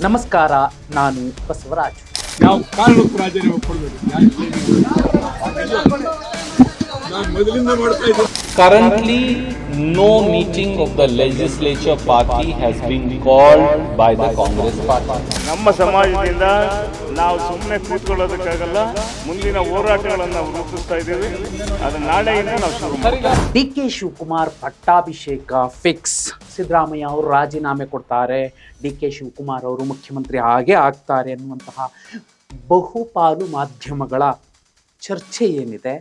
ನಮಸ್ಕಾರ, ನಾನು ಬಸವರಾಜ್. ನಾವು ಕಾನೂನು ರಾಜೀನಾಮೆ ಕೊಡಬೇಕು. ನಾನು ಮೊದಲಿಂದ ಮಾಡ್ತಾ ಇದ್ದೆ. Currently, no meeting of the legislature party has been called by the Congress party. ನಮ್ಮ ಸಮಾಜದಿಂದ ನಾವು ಸುಮ್ಮನೆ ಕೂತ್ಕೊಳ್ಳೋದಕ್ಕಾಗಲ್ಲ. ಮುಂದಿನ ಹೋರಾಟಗಳನ್ನು ರೂಪಿಸ್ತಾ ಇದ್ದೀವಿ. ಅದು ನಾಳೆಯಿಂದ ನಾವು ಶುರು ಮಾಡ್ತೀವಿ. ಡಿ ಕೆ ಶಿವಕುಮಾರ್ ಪಟ್ಟಾಭಿಷೇಕ ಫಿಕ್ಸ್. ಸಿದ್ದರಾಮಯ್ಯ ಅವರು ರಾಜೀನಾಮೆ ಕೊಡ್ತಾರೆ, ಡಿ ಕೆ ಶಿವಕುಮಾರ್ ಅವರು ಮುಖ್ಯಮಂತ್ರಿ ಆಗೇ ಆಗ್ತಾರೆ ಅನ್ನುವಂತಹ ಬಹುಪಾಲು ಮಾಧ್ಯಮಗಳ ಚರ್ಚೆ ಏನಿದೆ,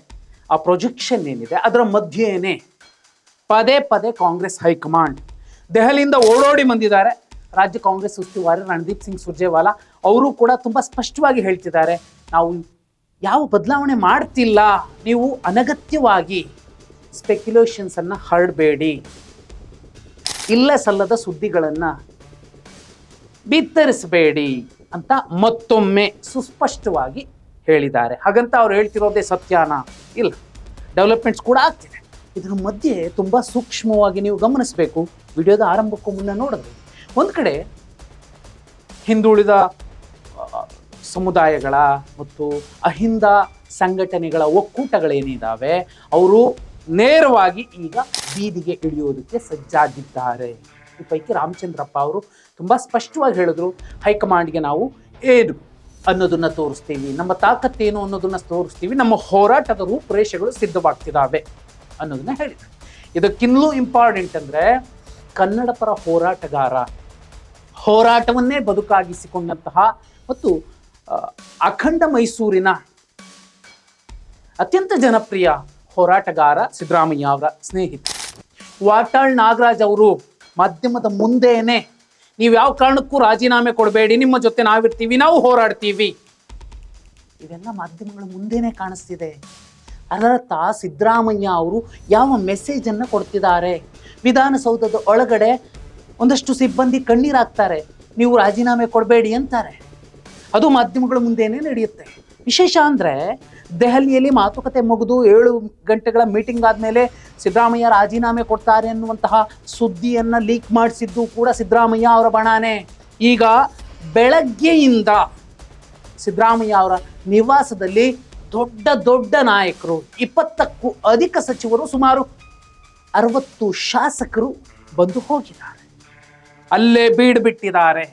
ಆ ಪ್ರೊಜೆಕ್ಷನ್ ಏನಿದೆ, ಅದರ ಮಧ್ಯೆನೇ ಪದೇ ಪದೇ ಕಾಂಗ್ರೆಸ್ ಹೈಕಮಾಂಡ್ ದೆಹಲಿಯಿಂದ ಓಡೋಡಿ ಬಂದಿದ್ದಾರೆ. ರಾಜ್ಯ ಕಾಂಗ್ರೆಸ್ ಉಸ್ತುವಾರಿ ರಣದೀಪ್ ಸಿಂಗ್ ಸುರ್ಜೇವಾಲಾ ಅವರು ಕೂಡ ತುಂಬ ಸ್ಪಷ್ಟವಾಗಿ ಹೇಳ್ತಿದ್ದಾರೆ, ನಾವು ಯಾವ ಬದಲಾವಣೆ ಮಾಡ್ತಿಲ್ಲ, ನೀವು ಅನಗತ್ಯವಾಗಿ ಸ್ಪೆಕ್ಯುಲೇಷನ್ಸನ್ನು ಹರಡಬೇಡಿ, ಇಲ್ಲ ಸಲ್ಲದ ಸುದ್ದಿಗಳನ್ನು ಬಿತ್ತರಿಸಬೇಡಿ ಅಂತ ಮತ್ತೊಮ್ಮೆ ಸುಸ್ಪಷ್ಟವಾಗಿ ಹೇಳಿದ್ದಾರೆ. ಹಾಗಂತ ಅವ್ರು ಹೇಳ್ತಿರೋದೇ ಸತ್ಯಾನ? ಇಲ್ಲ, ಡೆವಲಪ್ಮೆಂಟ್ಸ್ ಕೂಡ ಆಗ್ತಿದೆ. ಇದರ ಮಧ್ಯೆ ತುಂಬ ಸೂಕ್ಷ್ಮವಾಗಿ ನೀವು ಗಮನಿಸಬೇಕು. ವಿಡಿಯೋದ ಆರಂಭಕ್ಕೂ ಮುನ್ನ ನೋಡಿದ್ರಿ, ಒಂದು ಕಡೆ ಹಿಂದುಳಿದ ಸಮುದಾಯಗಳ ಮತ್ತು ಅಹಿಂದ ಸಂಘಟನೆಗಳ ಒಕ್ಕೂಟಗಳೇನಿದ್ದಾವೆ ಅವರು ನೇರವಾಗಿ ಈಗ ಬೀದಿಗೆ ಇಳಿಯೋದಕ್ಕೆ ಸಜ್ಜಾಗಿದ್ದಾರೆ. ಈ ಪೈಕಿ ರಾಮಚಂದ್ರಪ್ಪ ಅವರು ತುಂಬ ಸ್ಪಷ್ಟವಾಗಿ ಹೇಳಿದ್ರು, ಹೈಕಮಾಂಡ್ಗೆ ನಾವು ಏನು ಅನ್ನೋದನ್ನು ತೋರಿಸ್ತೀವಿ, ನಮ್ಮ ತಾಕತ್ತೇನು ಅನ್ನೋದನ್ನು ತೋರಿಸ್ತೀವಿ, ನಮ್ಮ ಹೋರಾಟದ ರೂಪುರೇಷೆಗಳು ಸಿದ್ಧವಾಗ್ತಿದ್ದಾವೆ ಅನ್ನೋದನ್ನ ಹೇಳಿದ್ರು. ಇದಕ್ಕಿನ್ನೂ ಇಂಪಾರ್ಟೆಂಟ್ ಅಂದರೆ ಕನ್ನಡ ಪರ ಹೋರಾಟವನ್ನೇ ಬದುಕಾಗಿಸಿಕೊಂಡಂತಹ ಮತ್ತು ಅಖಂಡ ಮೈಸೂರಿನ ಅತ್ಯಂತ ಜನಪ್ರಿಯ ಹೋರಾಟಗಾರ ಸಿದ್ದರಾಮಯ್ಯ ಅವರ ಸ್ನೇಹಿತ ವಾಟಾಳ್ ನಾಗರಾಜ್ ಅವರು ಮಾಧ್ಯಮದ ಮುಂದೆನೇ ನೀವು ಯಾವ ಕಾರಣಕ್ಕೂ ರಾಜೀನಾಮೆ ಕೊಡಬೇಡಿ, ನಿಮ್ಮ ಜೊತೆ ನಾವಿರ್ತೀವಿ, ನಾವು ಹೋರಾಡ್ತೀವಿ, ಇವೆಲ್ಲ ಮಾಧ್ಯಮಗಳ ಮುಂದೆನೇ ಕಾಣಿಸ್ತಿದೆ. ಅದರತ್ತ ಸಿದ್ದರಾಮಯ್ಯ ಅವರು ಯಾವ ಮೆಸೇಜನ್ನು ಕೊಡ್ತಿದ್ದಾರೆ? ವಿಧಾನಸೌಧದ ಒಳಗಡೆ ಒಂದಷ್ಟು ಸಿಬ್ಬಂದಿ ಕಣ್ಣೀರಾಗ್ತಾರೆ, ನೀವು ರಾಜೀನಾಮೆ ಕೊಡಬೇಡಿ ಅಂತಾರೆ. ಅದು ಮಾಧ್ಯಮಗಳ ಮುಂದೆನೇ ನಡೆಯುತ್ತೆ. ವಿಶೇಷ ಅಂದರೆ ದೆಹಲಿಯಲ್ಲಿ ಮಾತುಕತೆ ಮುಗಿದು 7 ಗಂಟೆಗಳ ಮೀಟಿಂಗ್ ಆದಮೇಲೆ ಸಿದ್ದರಾಮಯ್ಯ ರಾಜೀನಾಮೆ ಕೊಡ್ತಾರೆ ಅನ್ನುವಂತಹ ಸುದ್ದಿಯನ್ನು ಲೀಕ್ ಮಾಡಿಸಿದ್ದು ಕೂಡ ಸಿದ್ದರಾಮಯ್ಯ ಅವರ ಬಣಾನೇ. ಈಗ ಬೆಳಗ್ಗೆಯಿಂದ ಸಿದ್ದರಾಮಯ್ಯ ಅವರ ನಿವಾಸದಲ್ಲಿ ದೊಡ್ಡ ದೊಡ್ಡ ನಾಯಕರು, 20ಕ್ಕೂ ಅಧಿಕ ಸಚಿವರು, ಸುಮಾರು 60 ಶಾಸಕರು ಬಂದು ಹೋಗಿದ್ದಾರೆ, ಅಲ್ಲೇ ಬೀಡು ಬಿಟ್ಟಿದ್ದಾರೆ.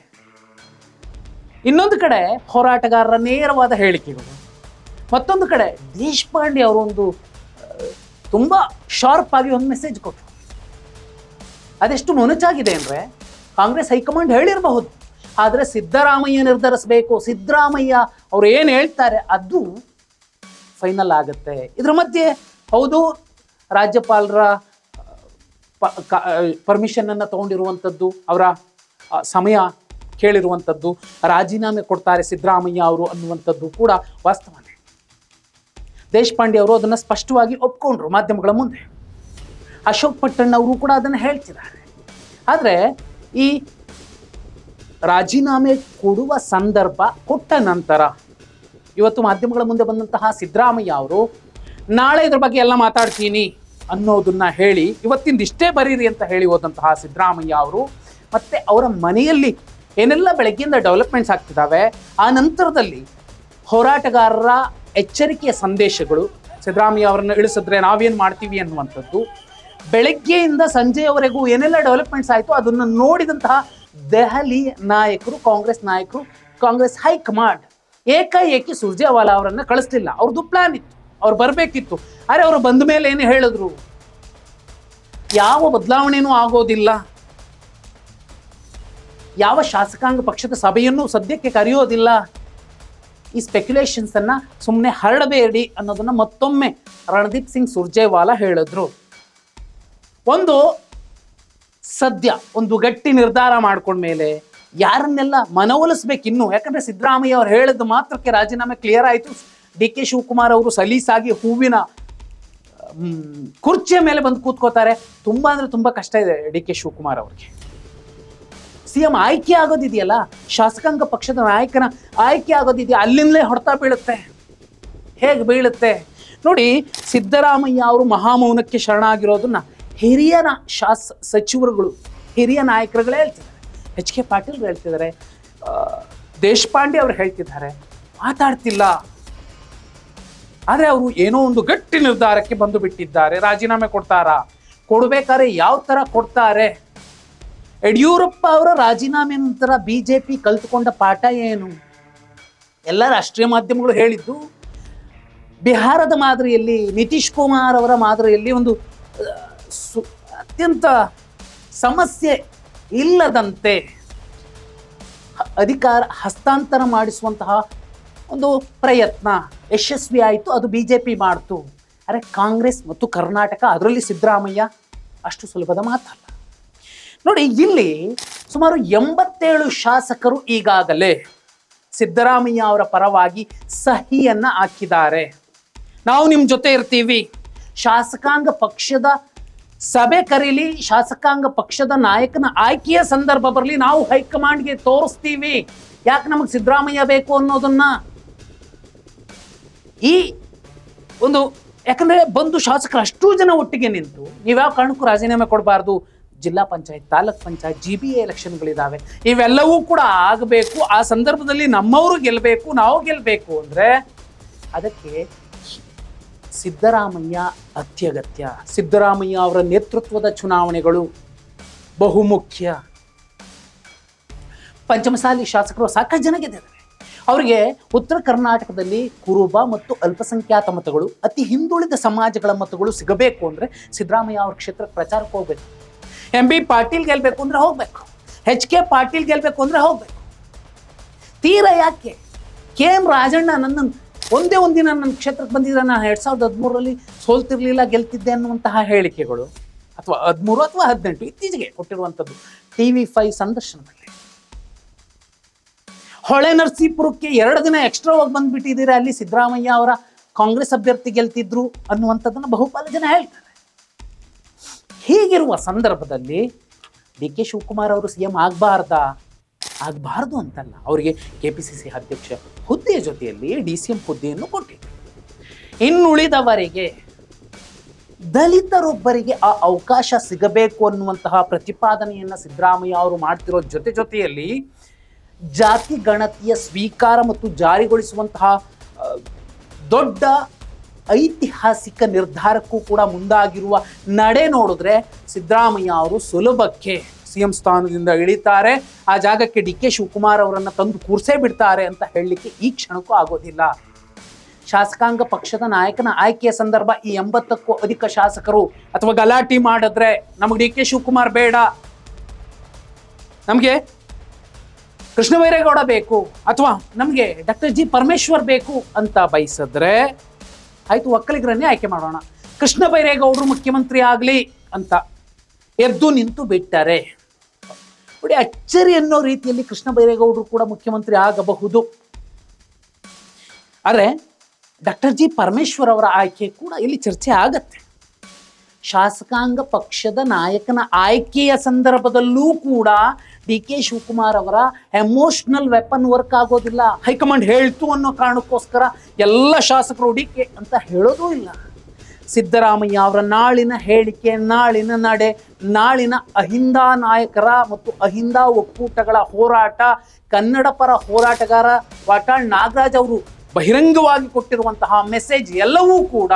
ಇನ್ನೊಂದು ಕಡೆ ಹೋರಾಟಗಾರರ ನೇರವಾದ ಹೇಳಿಕೆಗಳು, ಮತ್ತೊಂದು ಕಡೆ ದೇಶಪಾಂಡೆ ಅವರು ಒಂದು ತುಂಬ ಶಾರ್ಪ್ ಆಗಿ ಒಂದು ಮೆಸೇಜ್ ಕೊಟ್ಟರು. ಅದೆಷ್ಟು ಮೊನಚಾಗಿದೆ ಅಂದರೆ ಕಾಂಗ್ರೆಸ್ ಹೈಕಮಾಂಡ್ ಹೇಳಿರಬಹುದು, ಆದರೆ ಸಿದ್ದರಾಮಯ್ಯ ನಿರ್ಧರಿಸಬೇಕು, ಸಿದ್ದರಾಮಯ್ಯ ಅವರು ಏನು ಹೇಳ್ತಾರೆ ಅದು ಫೈನಲ್ ಆಗುತ್ತೆ. ಇದ್ರ ಮಧ್ಯೆ ಹೌದು, ರಾಜ್ಯಪಾಲರ ಪರ್ಮಿಷನನ್ನು ತೊಗೊಂಡಿರುವಂಥದ್ದು, ಅವರ ಸಮಯ ಕೇಳಿರುವಂಥದ್ದು, ರಾಜೀನಾಮೆ ಕೊಡ್ತಾರೆ ಸಿದ್ದರಾಮಯ್ಯ ಅವರು ಅನ್ನುವಂಥದ್ದು ಕೂಡ ವಾಸ್ತವನೇ. ದೇಶಪಾಂಡೆ ಅವರು ಅದನ್ನು ಸ್ಪಷ್ಟವಾಗಿ ಒಪ್ಕೊಂಡ್ರು ಮಾಧ್ಯಮಗಳ ಮುಂದೆ. ಅಶೋಕ್ ಪಟ್ಟಣ್ ಅವರು ಕೂಡ ಅದನ್ನು ಹೇಳ್ತಿದ್ದಾರೆ. ಆದರೆ ಈ ರಾಜೀನಾಮೆ ಕೊಡುವ ಸಂದರ್ಭ ಕೊಟ್ಟ ನಂತರ ಇವತ್ತು ಮಾಧ್ಯಮಗಳ ಮುಂದೆ ಬಂದಂತಹ ಸಿದ್ದರಾಮಯ್ಯ ಅವರು ನಾಳೆ ಇದ್ರ ಬಗ್ಗೆ ಎಲ್ಲ ಮಾತಾಡ್ತೀನಿ ಅನ್ನೋದನ್ನ ಹೇಳಿ ಇವತ್ತಿಂದ ಇಷ್ಟೇ ಬರೀರಿ ಅಂತ ಹೇಳಿ ಹೋದಂತಹ ಸಿದ್ದರಾಮಯ್ಯ ಅವರು ಮತ್ತೆ ಅವರ ಮನೆಯಲ್ಲಿ ಏನೆಲ್ಲ ಬೆಳಗ್ಗೆಯಿಂದ ಡೆವಲಪ್ಮೆಂಟ್ಸ್ ಆಗ್ತಿದ್ದಾವೆ, ಆ ನಂತರದಲ್ಲಿ ಹೋರಾಟಗಾರರ ಎಚ್ಚರಿಕೆಯ ಸಂದೇಶಗಳು, ಸಿದ್ದರಾಮಯ್ಯ ಅವರನ್ನು ಇಳಿಸಿದ್ರೆ ನಾವೇನು ಮಾಡ್ತೀವಿ ಅನ್ನುವಂಥದ್ದು, ಬೆಳಗ್ಗೆಯಿಂದ ಸಂಜೆಯವರೆಗೂ ಏನೆಲ್ಲ ಡೆವಲಪ್ಮೆಂಟ್ಸ್ ಆಯಿತು ಅದನ್ನು ನೋಡಿದಂತಹ ದೆಹಲಿ ನಾಯಕರು, ಕಾಂಗ್ರೆಸ್ ಹೈಕಮಾಂಡ್ ಏಕಾಏಕಿ ಸುರ್ಜೇವಾಲಾ ಅವರನ್ನು ಕಳಿಸ್ಲಿಲ್ಲ. ಅವ್ರದ್ದು ಪ್ಲಾನ್ ಇತ್ತು, ಅವ್ರು ಬರಬೇಕಿತ್ತು. ಆದರೆ ಅವರು ಬಂದ ಮೇಲೆ ಏನು ಹೇಳಿದ್ರು, ಯಾವ ಬದಲಾವಣೆಯೂ ಆಗೋದಿಲ್ಲ, ಯಾವ ಶಾಸಕಾಂಗ ಪಕ್ಷದ ಸಭೆಯನ್ನು ಸದ್ಯಕ್ಕೆ ಕರೆಯೋದಿಲ್ಲ, ಈ ಸ್ಪೆಕ್ಯುಲೇಷನ್ಸನ್ನು ಸುಮ್ಮನೆ ಹರಡಬೇಡಿ ಅನ್ನೋದನ್ನು ಮತ್ತೊಮ್ಮೆ ರಣದೀಪ್ ಸಿಂಗ್ ಸುರ್ಜೇವಾಲಾ ಹೇಳಿದ್ರು. ಸದ್ಯ ಒಂದು ಗಟ್ಟಿ ನಿರ್ಧಾರ ಮಾಡ್ಕೊಂಡ್ಮೇಲೆ ಯಾರನ್ನೆಲ್ಲ ಮನವೊಲಿಸ್ಬೇಕಿನ್ನು, ಯಾಕಂದರೆ ಸಿದ್ದರಾಮಯ್ಯ ಅವ್ರು ಹೇಳಿದ ಮಾತ್ರಕ್ಕೆ ರಾಜೀನಾಮೆ ಕ್ಲಿಯರ್ ಆಯಿತು. ಡಿ ಕೆ ಶಿವಕುಮಾರ್ ಅವರು ಸಲೀಸಾಗಿ ಹೂವಿನ ಕುರ್ಚಿಯ ಮೇಲೆ ಬಂದು ಕೂತ್ಕೋತಾರೆ. ತುಂಬ ಅಂದರೆ ತುಂಬ ಕಷ್ಟ ಇದೆ ಡಿ ಕೆ ಶಿವಕುಮಾರ್ ಅವ್ರಿಗೆ. CM ಆಯ್ಕೆ ಆಗೋದಿದೆಯಲ್ಲ, ಶಾಸಕಾಂಗ ಪಕ್ಷದ ನಾಯಕನ ಆಯ್ಕೆ ಆಗೋದಿದೆಯಾ, ಅಲ್ಲಿಂದಲೇ ಹೊಡೆತ ಬೀಳುತ್ತೆ. ಹೇಗೆ ಬೀಳುತ್ತೆ ನೋಡಿ, ಸಿದ್ದರಾಮಯ್ಯ ಅವರು ಮಹಾಮೌನಕ್ಕೆ ಶರಣಾಗಿರೋದನ್ನ ಹಿರಿಯ ಸಚಿವರುಗಳು, ಹಿರಿಯ ನಾಯಕರುಗಳೇ ಹೇಳ್ತಿದ್ದಾರೆ. H.K. ಪಾಟೀಲ್ ಹೇಳ್ತಿದ್ದಾರೆ, ದೇಶಪಾಂಡೆ ಅವರು ಹೇಳ್ತಿದ್ದಾರೆ, ಮಾತಾಡ್ತಿಲ್ಲ. ಆದರೆ ಅವರು ಏನೋ ಒಂದು ಗಟ್ಟಿ ನಿರ್ಧಾರಕ್ಕೆ ಬಂದು ಬಿಟ್ಟಿದ್ದಾರೆ. ರಾಜೀನಾಮೆ ಕೊಡ್ತಾರಾ? ಕೊಡ್ಬೇಕಾದ್ರೆ ಯಾವ ಥರ ಕೊಡ್ತಾರೆ? ಯಡಿಯೂರಪ್ಪ ಅವರ ರಾಜೀನಾಮೆ ನಂತರ BJP ಕಲ್ತುಕೊಂಡ ಪಾಠ ಏನು? ಎಲ್ಲ ರಾಷ್ಟ್ರೀಯ ಮಾಧ್ಯಮಗಳು ಹೇಳಿದ್ದು, ಬಿಹಾರದ ಮಾದರಿಯಲ್ಲಿ, ನಿತೀಶ್ ಕುಮಾರ್ ಅವರ ಮಾದರಿಯಲ್ಲಿ ಒಂದು ಅತ್ಯಂತ ಸಮಸ್ಯೆ ಇಲ್ಲದಂತೆ ಅಧಿಕಾರ ಹಸ್ತಾಂತರ ಮಾಡಿಸುವಂತಹ ಒಂದು ಪ್ರಯತ್ನ ಯಶಸ್ವಿ ಆಯಿತು. ಅದು BJP ಮಾಡ್ತು. ಅರೆ ಕಾಂಗ್ರೆಸ್ ಮತ್ತು ಕರ್ನಾಟಕ, ಅದರಲ್ಲಿ ಸಿದ್ದರಾಮಯ್ಯ ಅಷ್ಟು ಸುಲಭದ ಮಾತಲ್ಲ. ನೋಡಿ, ಇಲ್ಲಿ ಸುಮಾರು 87 ಶಾಸಕರು ಈಗಾಗಲೇ ಸಿದ್ದರಾಮಯ್ಯ ಅವರ ಪರವಾಗಿ ಸಹಿಯನ್ನ ಹಾಕಿದ್ದಾರೆ. ನಾವು ನಿಮ್ಮ ಜೊತೆ ಇರ್ತೀವಿ, ಶಾಸಕಾಂಗ ಪಕ್ಷದ ಸಭೆ ಕರೀಲಿ, ಶಾಸಕಾಂಗ ಪಕ್ಷದ ನಾಯಕನ ಆಯ್ಕೆಯ ಸಂದರ್ಭ ಬರಲಿ, ನಾವು ಹೈಕಮಾಂಡ್ಗೆ ತೋರಿಸ್ತೀವಿ ಯಾಕೆ ನಮಗೆ ಸಿದ್ದರಾಮಯ್ಯ ಬೇಕು ಅನ್ನೋದನ್ನ. ಈ ಒಂದು ಯಾಕಂದ್ರೆ ಬಂದು ಶಾಸಕರು ಅಷ್ಟೂ ಜನ ಒಟ್ಟಿಗೆ ನಿಂತು ನೀವ್ಯಾವ ಕಾರಣಕ್ಕೂ ರಾಜೀನಾಮೆ ಕೊಡಬಾರ್ದು, ಜಿಲ್ಲಾ ಪಂಚಾಯತ್, ತಾಲೂಕ್ ಪಂಚಾಯತ್, GBA ಎಲೆಕ್ಷನ್ಗಳಿದ್ದಾವೆ, ಇವೆಲ್ಲವೂ ಕೂಡ ಆಗಬೇಕು. ಆ ಸಂದರ್ಭದಲ್ಲಿ ನಮ್ಮವರು ಗೆಲ್ಲಬೇಕು, ನಾವು ಗೆಲ್ಲಬೇಕು ಅಂದ್ರೆ ಅದಕ್ಕೆ ಸಿದ್ದರಾಮಯ್ಯ ಅತ್ಯಗತ್ಯ. ಸಿದ್ದರಾಮಯ್ಯ ಅವರ ನೇತೃತ್ವದ ಚುನಾವಣೆಗಳು ಬಹುಮುಖ್ಯ. ಪಂಚಮಸಾಲಿ ಶಾಸಕರು ಸಾಕಷ್ಟು ಜನ ಗೆದ್ದಿದ್ದಾರೆ. ಅವರಿಗೆ ಉತ್ತರ ಕರ್ನಾಟಕದಲ್ಲಿ ಕುರುಬ ಮತ್ತು ಅಲ್ಪಸಂಖ್ಯಾತ ಮತಗಳು, ಅತಿ ಹಿಂದುಳಿದ ಸಮಾಜಗಳ ಮತಗಳು ಸಿಗಬೇಕು ಅಂದರೆ ಸಿದ್ದರಾಮಯ್ಯ ಅವ್ರ ಕ್ಷೇತ್ರಕ್ಕೆ ಪ್ರಚಾರಕ್ಕೆ ಹೋಗ್ಬೇಕು. MB ಪಾಟೀಲ್ ಗೆಲ್ಲಬೇಕು ಅಂದರೆ ಹೋಗ್ಬೇಕು, HK ಪಾಟೀಲ್ ಗೆಲ್ಲಬೇಕು ಅಂದರೆ ಹೋಗ್ಬೇಕು. ತೀರಾ ಯಾಕೆ KM ರಾಜಣ್ಣ ಒಂದೇ ಒಂದಿನ ನನ್ನ ಕ್ಷೇತ್ರಕ್ಕೆ ಬಂದಿದ್ರೆ ನಾನು 2013ರಲ್ಲಿ ಸೋಲ್ತಿರ್ಲಿಲ್ಲ, ಗೆಲ್ತಿದ್ದೆ ಅನ್ನುವಂತಹ ಹೇಳಿಕೆಗಳು, ಅಥವಾ 13 ಅಥವಾ 18 ಇತ್ತೀಚೆಗೆ ಕೊಟ್ಟಿರುವಂಥದ್ದು TV5 ಸಂದರ್ಶನದಲ್ಲಿ. ಹೊಳೆ ನರಸೀಪುರಕ್ಕೆ 2 ದಿನ ಎಕ್ಸ್ಟ್ರಾ ಹೋಗಿ ಬಂದ್ಬಿಟ್ಟಿದ್ದೀರಾ, ಅಲ್ಲಿ ಸಿದ್ದರಾಮಯ್ಯ ಅವರ ಕಾಂಗ್ರೆಸ್ ಅಭ್ಯರ್ಥಿ ಗೆಲ್ತಿದ್ರು ಅನ್ನುವಂಥದ್ದನ್ನು ಬಹುಪಾಲು ಜನ ಹೇಳ್ತಾರೆ. ಹೀಗಿರುವ ಸಂದರ್ಭದಲ್ಲಿ DK ಶಿವಕುಮಾರ್ ಅವರು CM ಆಗಬಾರ್ದು ಅಂತಲ್ಲ, ಅವರಿಗೆ KPCC ಅಧ್ಯಕ್ಷ ಹುದ್ದೆಯ ಜೊತೆಯಲ್ಲಿ DCM ಹುದ್ದೆಯನ್ನು ಕೊಟ್ಟಿದ್ರು. ಇನ್ನುಳಿದವರಿಗೆ, ದಲಿತರೊಬ್ಬರಿಗೆ ಆ ಅವಕಾಶ ಸಿಗಬೇಕು ಅನ್ನುವಂತಹ ಪ್ರತಿಪಾದನೆಯನ್ನು ಸಿದ್ದರಾಮಯ್ಯ ಅವರು ಮಾಡ್ತಿರೋ ಜೊತೆಯಲ್ಲಿ ಜಾತಿ ಗಣತಿಯ ಸ್ವೀಕಾರ ಮತ್ತು ಜಾರಿಗೊಳಿಸುವಂತಹ ದೊಡ್ಡ ಐತಿಹಾಸಿಕ ನಿರ್ಧಾರಕ್ಕೂ ಕೂಡ ಮುಂದಾಗಿರುವ ನಡೆ ನೋಡಿದ್ರೆ ಸಿದ್ದರಾಮಯ್ಯ ಅವರು ಸುಲಭಕ್ಕೆ CM ಸ್ಥಾನದಿಂದ ಇಳಿತಾರೆ. ಆ ಜಾಗಕ್ಕೆ DK ಶಿವಕುಮಾರ್ ಅವರನ್ನು ತಂದು ಕೂರ್ಸೇ ಬಿಡ್ತಾರೆ ಅಂತ ಹೇಳಲಿಕ್ಕೆ ಈ ಕ್ಷಣಕ್ಕೂ ಆಗೋದಿಲ್ಲ. ಶಾಸಕಾಂಗ ಪಕ್ಷದ ನಾಯಕನ ಆಯ್ಕೆಯ ಸಂದರ್ಭ ಈ 80ಕ್ಕೂ ಅಧಿಕ ಶಾಸಕರು ಅಥವಾ ಗಲಾಟೆ ಮಾಡಿದ್ರೆ ನಮಗೆ DK ಶಿವಕುಮಾರ್ ಬೇಡ, ನಮಗೆ ಕೃಷ್ಣ ಬೈರೇಗೌಡ ಬೇಕು, ಅಥವಾ ನಮಗೆ ಡಾಕ್ಟರ್ G ಪರಮೇಶ್ವರ್ ಬೇಕು ಅಂತ ಬಯಸಿದ್ರೆ ಆಯ್ತು, ಒಕ್ಕಲಿಗರನ್ನೇ ಆಯ್ಕೆ ಮಾಡೋಣ, ಕೃಷ್ಣ ಬೈರೇಗೌಡರು ಮುಖ್ಯಮಂತ್ರಿ ಆಗಲಿ ಅಂತ ಎದ್ದು ನಿಂತು ಬಿಟ್ಟರೆ ನೋಡಿ, ಅಚ್ಚರಿ ಅನ್ನೋ ರೀತಿಯಲ್ಲಿ ಕೃಷ್ಣ ಬೈರೇಗೌಡರು ಕೂಡ ಮುಖ್ಯಮಂತ್ರಿ ಆಗಬಹುದು. ಆದರೆ ಡಾಕ್ಟರ್ G ಪರಮೇಶ್ವರ್ ಅವರ ಆಯ್ಕೆ ಕೂಡ ಇಲ್ಲಿ ಚರ್ಚೆ ಆಗತ್ತೆ. ಶಾಸಕಾಂಗ ಪಕ್ಷದ ನಾಯಕನ ಆಯ್ಕೆಯ ಸಂದರ್ಭದಲ್ಲೂ ಕೂಡ DK ಶಿವಕುಮಾರ್ ಅವರ ಎಮೋಷನಲ್ ವೆಪನ್ ವರ್ಕ್ ಆಗೋದಿಲ್ಲ. ಹೈಕಮಾಂಡ್ ಹೇಳ್ತು ಅನ್ನೋ ಕಾರಣಕ್ಕೋಸ್ಕರ ಎಲ್ಲ ಶಾಸಕರು DK ಅಂತ ಹೇಳೋದೂ ಇಲ್ಲ. ಸಿದ್ದರಾಮಯ್ಯ ಅವರ ನಾಳಿನ ಹೇಳಿಕೆ, ನಾಳಿನ ನಡೆ, ನಾಳಿನ ಅಹಿಂದ ನಾಯಕರ ಮತ್ತು ಅಹಿಂದ ಒಕ್ಕೂಟಗಳ ಹೋರಾಟ, ಕನ್ನಡ ಪರ ಹೋರಾಟಗಾರ ವಾಟಾಳ್ ನಾಗರಾಜ್ ಅವರು ಬಹಿರಂಗವಾಗಿ ಕೊಟ್ಟಿರುವಂತಹ ಮೆಸೇಜ್ ಎಲ್ಲವೂ ಕೂಡ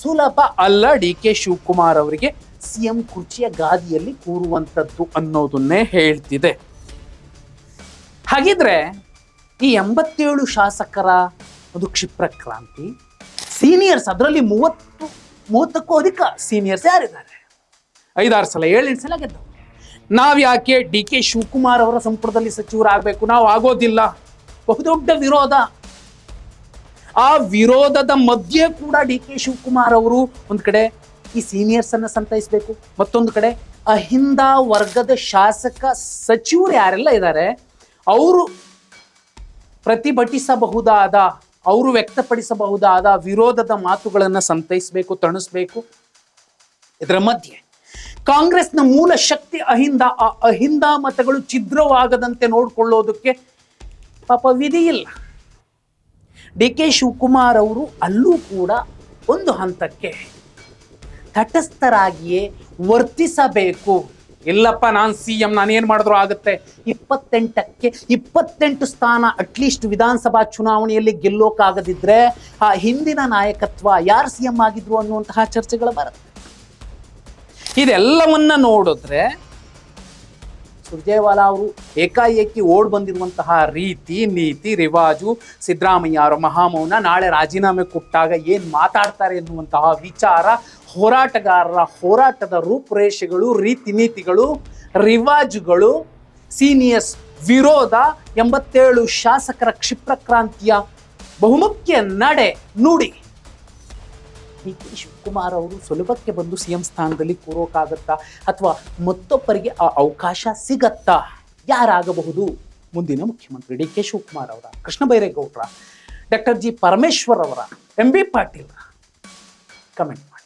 ಸುಲಭ ಅಲ್ಲ DK ಶಿವಕುಮಾರ್ ಅವರಿಗೆ CM ಕುರ್ಚಿಯ ಗಾದಿಯಲ್ಲಿ ಕೂರುವಂಥದ್ದು ಅನ್ನೋದನ್ನೇ ಹೇಳ್ತಿದೆ. ಹಾಗಿದ್ರೆ ಈ 87 ಶಾಸಕರ ಒಂದು ಕ್ಷಿಪ್ರ ಕ್ರಾಂತಿ, ಸೀನಿಯರ್ಸ್ ಅದರಲ್ಲಿ 30ಕ್ಕೂ ಅಧಿಕ ಸೀನಿಯರ್ಸ್ ಯಾರಿದ್ದಾರೆ, 5-6 ಸಲ 7-8 ಸಲ ಗೆದ್ದವು. ನಾವ್ಯಾಕೆ DK ಶಿವಕುಮಾರ್ ಅವರ ಸಂಪುಟದಲ್ಲಿ ಸಚಿವರಾಗಬೇಕು, ನಾವು ಆಗೋದಿಲ್ಲ, ಬಹುದೊಡ್ಡ ವಿರೋಧ. ಆ ವಿರೋಧದ ಮಧ್ಯೆ ಕೂಡ DK ಶಿವಕುಮಾರ್ ಅವರು ಒಂದು ಕಡೆ ಈ ಸೀನಿಯರ್ಸ್ ಅನ್ನ ಸಂತೈಸಬೇಕು, ಮತ್ತೊಂದು ಕಡೆ ಅಹಿಂದ ವರ್ಗದ ಶಾಸಕ ಸಚಿವರು ಯಾರೆಲ್ಲ ಇದ್ದಾರೆ ಅವರು ಪ್ರತಿಭಟಿಸಬಹುದಾದ, ಅವರು ವ್ಯಕ್ತಪಡಿಸಬಹುದಾದ ವಿರೋಧದ ಮಾತುಗಳನ್ನು ಸಂತೈಸಬೇಕು, ತಣಿಸ್ಬೇಕು. ಇದರ ಮಧ್ಯೆ ಕಾಂಗ್ರೆಸ್ನ ಮೂಲ ಶಕ್ತಿ ಅಹಿಂದ, ಆ ಅಹಿಂದ ಮತಗಳು ಛಿದ್ರವಾಗದಂತೆ ನೋಡಿಕೊಳ್ಳೋದಕ್ಕೆ ಪಾಪ ವಿಧಿ ಇಲ್ಲ. DK ಶಿವಕುಮಾರ್ ಅವರು ಅಲ್ಲೂ ಕೂಡ ಒಂದು ಹಂತಕ್ಕೆ ತಟಸ್ಥರಾಗಿಯೇ ವರ್ತಿಸಬೇಕು. ಇಲ್ಲಪ್ಪ ನಾನು CM, ನಾನೇನು ಮಾಡಿದ್ರು ಆಗುತ್ತೆ. 28ಕ್ಕೆ 28 ಸ್ಥಾನ ಅಟ್ಲೀಸ್ಟ್ ವಿಧಾನಸಭಾ ಚುನಾವಣೆಯಲ್ಲಿ ಗೆಲ್ಲೋಕ್ಕಾಗದಿದ್ರೆ ಆ ಹಿಂದಿನ ನಾಯಕತ್ವ ಯಾರು CM ಆಗಿದ್ರು ಅನ್ನುವಂತಹ ಚರ್ಚೆಗಳು ಬರುತ್ತೆ. ಇದೆಲ್ಲವನ್ನ ನೋಡಿದ್ರೆ ಸುರ್ಜೇವಾಲಾ ಅವರು ಏಕಾಏಕಿ ಓಡ್ ಬಂದಿರುವಂತಹ ರೀತಿ, ನೀತಿ, ರಿವಾಜು, ಸಿದ್ದರಾಮಯ್ಯ ಅವರ ಮಹಾಮೌನ, ನಾಳೆ ರಾಜೀನಾಮೆ ಕೊಟ್ಟಾಗ ಏನು ಮಾತಾಡ್ತಾರೆ ಎನ್ನುವಂತಹ ವಿಚಾರ, ಹೋರಾಟಗಾರರ ಹೋರಾಟದ ರೂಪುರೇಷೆಗಳು, ರೀತಿ ನೀತಿಗಳು, ರಿವಾಜುಗಳು, ಸೀನಿಯರ್ಸ್ ವಿರೋಧ, 87 ಶಾಸಕರ ಕ್ಷಿಪ್ರಕ್ರಾಂತಿಯ ಬಹುಮುಖ್ಯ ನಡೆ ನುಡಿ. DK ಶಿವಕುಮಾರ್ ಅವರು ಸುಲಭಕ್ಕೆ ಬಂದು CM ಸ್ಥಾನದಲ್ಲಿ ಕೂರೋಕ್ಕಾಗತ್ತಾ ಅಥವಾ ಮತ್ತೊಬ್ಬರಿಗೆ ಆ ಅವಕಾಶ ಸಿಗತ್ತಾ? ಯಾರಾಗಬಹುದು ಮುಂದಿನ ಮುಖ್ಯಮಂತ್ರಿ? DK ಶಿವಕುಮಾರ್ ಅವರ, ಕೃಷ್ಣ ಬೈರೇಗೌಡರ, ಡಾಕ್ಟರ್ G ಪರಮೇಶ್ವರ್ ಅವರ, MB ಪಾಟೀಲ್? ಕಮೆಂಟ್ ಮಾಡಿ.